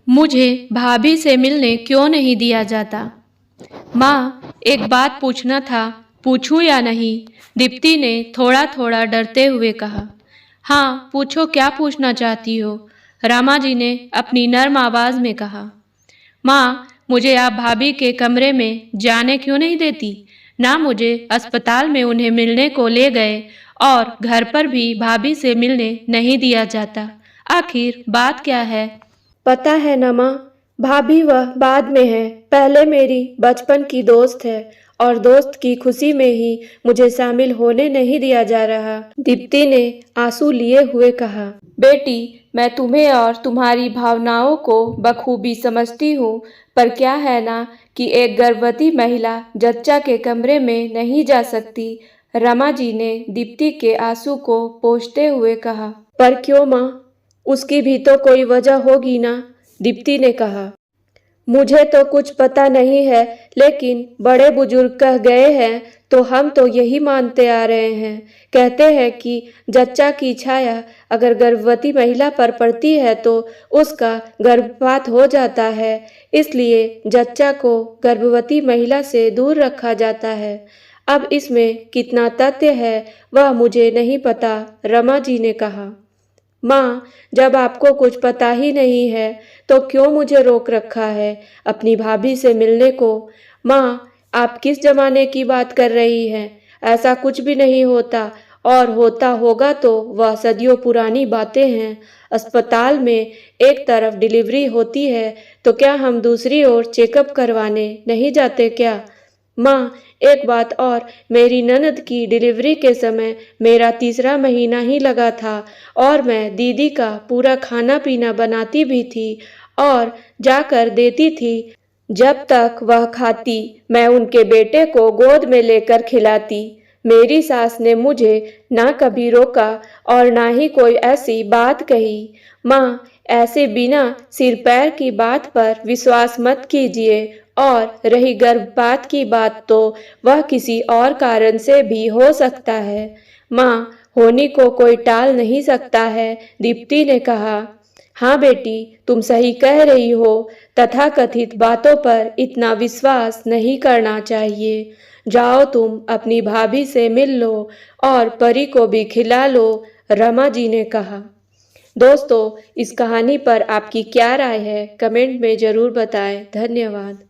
मुझे भाभी से मिलने क्यों नहीं दिया जाता? माँ, एक बात पूछना था, पूछूं या नहीं? दीप्ति ने थोड़ा थोड़ा डरते हुए कहा। हाँ, पूछो, क्या पूछना चाहती हो? रामा जी ने अपनी नर्म आवाज में कहा। माँ, मुझे आप भाभी के कमरे में जाने क्यों नहीं देती? ना मुझे अस्पताल में उन्हें मिलने को ले गए और घर पर भी भाभी से मिलने नहीं दिया जाता। आखिर बात क्या है? पता है ना माँ, भाभी वह बाद में है, पहले मेरी बचपन की दोस्त है और दोस्त की खुशी में ही मुझे शामिल होने नहीं दिया जा रहा। दीप्ति ने आंसू लिए हुए कहा। बेटी, मैं तुम्हें और तुम्हारी भावनाओं को बखूबी समझती हूँ, पर क्या है ना कि एक गर्भवती महिला जच्चा के कमरे में नहीं जा सकती। रमा जी ने दीप्ति के आंसू को पोंछते हुए कहा। पर क्यों माँ, उसकी भी तो कोई वजह होगी ना, दीप्ति ने कहा। मुझे तो कुछ पता नहीं है, लेकिन बड़े बुजुर्ग कह गए हैं तो हम तो यही मानते आ रहे हैं। कहते हैं कि जच्चा की छाया अगर गर्भवती महिला पर पड़ती है तो उसका गर्भपात हो जाता है, इसलिए जच्चा को गर्भवती महिला से दूर रखा जाता है। अब इसमें कितना तथ्य है वह मुझे नहीं पता, रमा जी ने कहा। माँ, जब आपको कुछ पता ही नहीं है तो क्यों मुझे रोक रखा है अपनी भाभी से मिलने को? माँ, आप किस जमाने की बात कर रही हैं? ऐसा कुछ भी नहीं होता, और होता होगा तो वह सदियों पुरानी बातें हैं। अस्पताल में एक तरफ डिलीवरी होती है तो क्या हम दूसरी ओर चेकअप करवाने नहीं जाते क्या? माँ, एक बात और, मेरी ननद की डिलीवरी के समय मेरा तीसरा महीना ही लगा था और मैं दीदी का पूरा खाना पीना बनाती भी थी और जाकर देती थी। जब तक वह खाती मैं उनके बेटे को गोद में लेकर खिलाती। मेरी सास ने मुझे ना कभी रोका और ना ही कोई ऐसी बात कही। माँ, ऐसे बिना सिर पैर की बात पर विश्वास मत कीजिए, और रही गर्भपात की बात तो वह किसी और कारण से भी हो सकता है। माँ, होनी को कोई टाल नहीं सकता है, दीप्ति ने कहा। हाँ बेटी, तुम सही कह रही हो, तथाकथित बातों पर इतना विश्वास नहीं करना चाहिए। जाओ, तुम अपनी भाभी से मिल लो और परी को भी खिला लो, रमा जी ने कहा। दोस्तों, इस कहानी पर आपकी क्या राय है, कमेंट में ज़रूर बताएं। धन्यवाद।